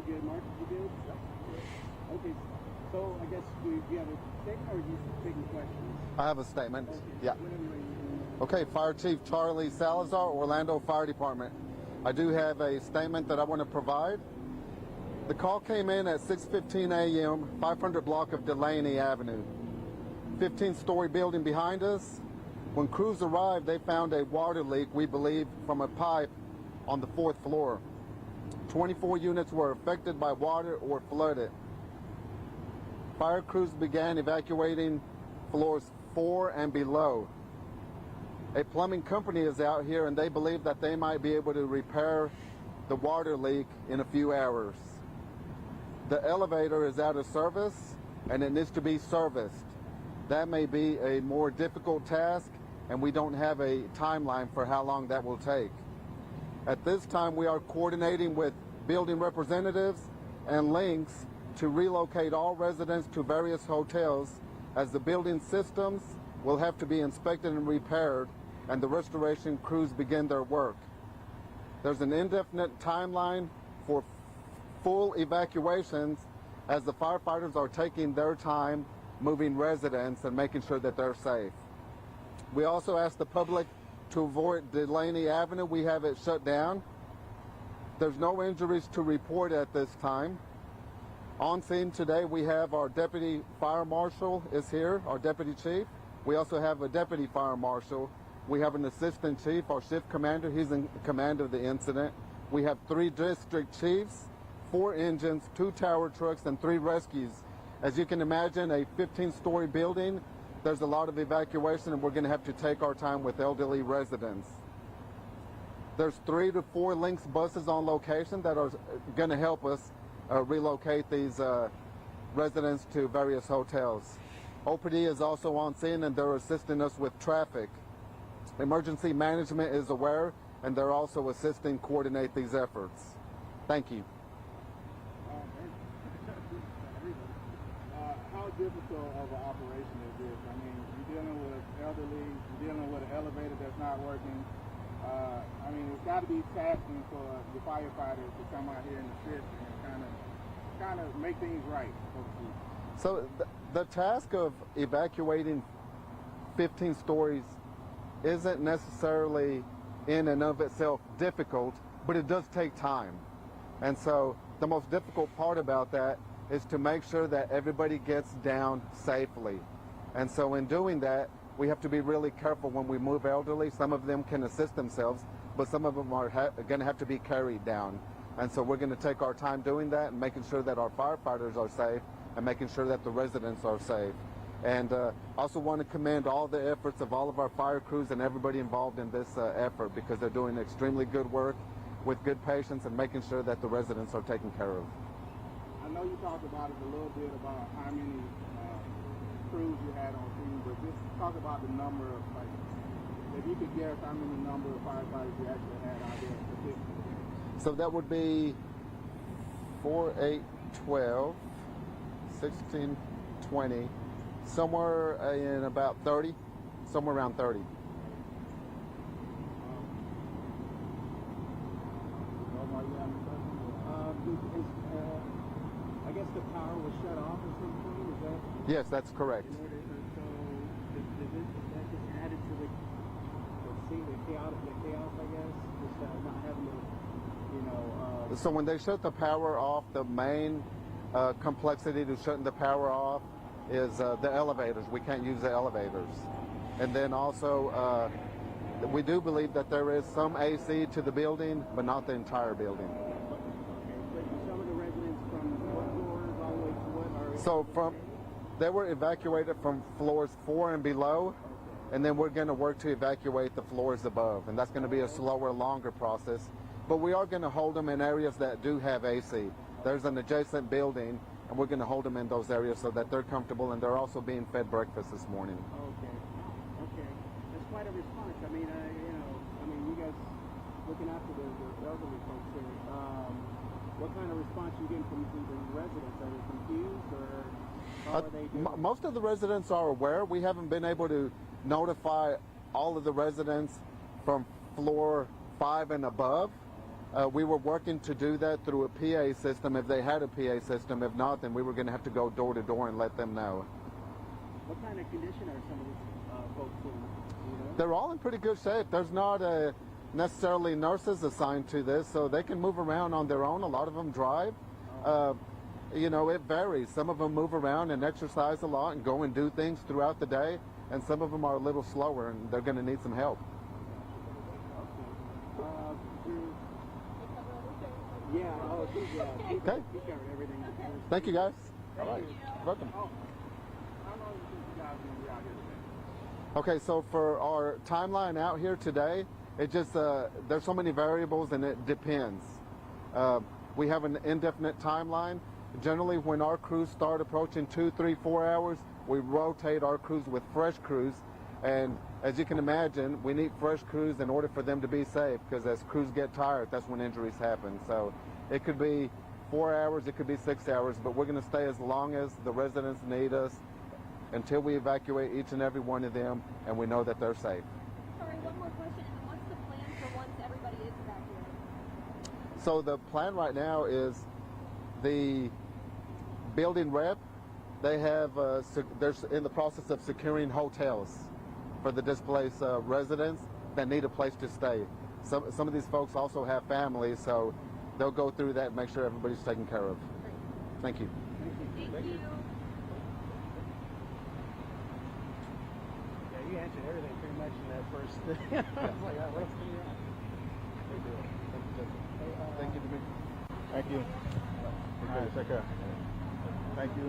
good, Mark? You good? Okay. So I guess do you have a statement or are you taking questions? I have a statement. Okay. Yeah. Whatever you want. Okay, Fire Chief Charlie Salazar, Orlando Fire Department. I do have a statement that I want to provide. The call came in at 6:15 a.m., 500 block of Delaney Avenue. 15-story building behind us. When crews arrived, they found a water leak, we believe, from a pipe on the 4th floor. 24 units were affected by water or flooded. Fire crews began evacuating floors 4 and below. A plumbing company is out here and they believe that they might be able to repair the water leak in a few hours. The elevator is out of service and it needs to be serviced. That may be a more difficult task and we don't have a timeline for how long that will take. At this time, we are coordinating with building representatives and links to relocate all residents to various hotels as the building systems will have to be inspected and repaired and the restoration crews begin their work. There's an indefinite timeline for full evacuations as the firefighters are taking their time moving residents and making sure that they're safe. We also ask the public to avoid Delaney Avenue. We have it shut down. There's no injuries to report at this time. On scene today, we have our deputy fire marshal is here, our deputy chief. We also have a deputy fire marshal. We have an assistant chief, our shift commander. He's in command of the incident. We have 3 district chiefs, 4 engines, 2 tower trucks, and 3 rescues. As you can imagine, a 15-story building, there's a lot of evacuation and we're going to have to take our time with elderly residents. There's 3 to 4 Lynx buses on location that are going to help us relocate these residents to various hotels. OPD is also on scene and they're assisting us with traffic. Emergency management is aware and they're also assisting coordinate these efforts. Thank you. How difficult of an operation is this? I mean, you're dealing with elderly, you're dealing with an elevator that's not working. I mean, it's got to be tasking for the firefighters to come out here and assist and kind of make things right, so to speak. So the task of evacuating 15 stories isn't necessarily in and of itself difficult, but it does take time. And so the most difficult part about that is to make sure that everybody gets down safely. And so in doing that, we have to be really careful when we move elderly. Some of them can assist themselves, but some of them are going to have to be carried down. And so we're going to take our time doing that and making sure that our firefighters are safe and making sure that the residents are safe. And also want to commend all the efforts of all of our fire crews and everybody involved in this effort because they're doing extremely good work with good patience and making sure that the residents are taken care of. I know you talked about it a little bit about how many crews you had on scene, but just talk about the number of, like, if you could guess how many number of firefighters you actually had out there specifically. So that would be 4, 8, 12, 16, 20, somewhere in about 30, somewhere around 30. I guess the power was shut off at some point, is that? Yes, that's correct. So, that just added to the chaos, I guess? Just not having to, So when they shut the power off, the main complexity to shutting the power off is the elevators. We can't use the elevators. And then also, we do believe that there is some AC to the building, but not the entire building. Some of the residents from what floors all the way to what? So they were evacuated from floors 4 and below, and then we're going to work to evacuate the floors above, and that's going to be a slower, longer process. But we are going to hold them in areas that do have AC. There's an adjacent building, and we're going to hold them in those areas so that they're comfortable, and they're also being fed breakfast this morning. Okay. That's quite a response. I mean, you guys looking after the elderly folks here. What kind of response you getting from the residents? Are they confused, or how are they doing? Most of the residents are aware. We haven't been able to notify all of the residents from floor 5 and above. We were working to do that through a PA system if they had a PA system. If not, then we were going to have to go door to door and let them know. What kind of condition are some of these folks in? You know? They're all in pretty good shape. There's not necessarily nurses assigned to this, so they can move around on their own. A lot of them drive. You know, it varies. Some of them move around and exercise a lot and go and do things throughout the day, and some of them are a little slower and they're going to need some help. Yeah, oh, she's, yeah. Okay. She covered everything. Thank you, guys. Thank All right. you. Welcome. How long do you think you guys are going to be out here today? Okay, so for our timeline out here today, it just, there's so many variables and it depends. We have an indefinite timeline. Generally, when our crews start approaching 2, 3, 4 hours, we rotate our crews with fresh crews. And as you can imagine, we need fresh crews in order for them to be safe, because as crews get tired, that's when injuries happen. So it could be 4 hours, it could be 6 hours, but we're going to stay as long as the residents need us until we evacuate each and every one of them and we know that they're safe. Sorry, one more question. What's the plan for once everybody is evacuated? So the plan right now is the building rep, they have, they're in the process of securing hotels for the displaced residents that need a place to stay. Some of these folks also have families, so they'll go through that and make sure everybody's taken care of. Thank you. Thank you. Yeah, you answered everything pretty much in that first. I was like, what else can you ask? Thank you, Dimitri. Thank you. All right, take care. Thank you.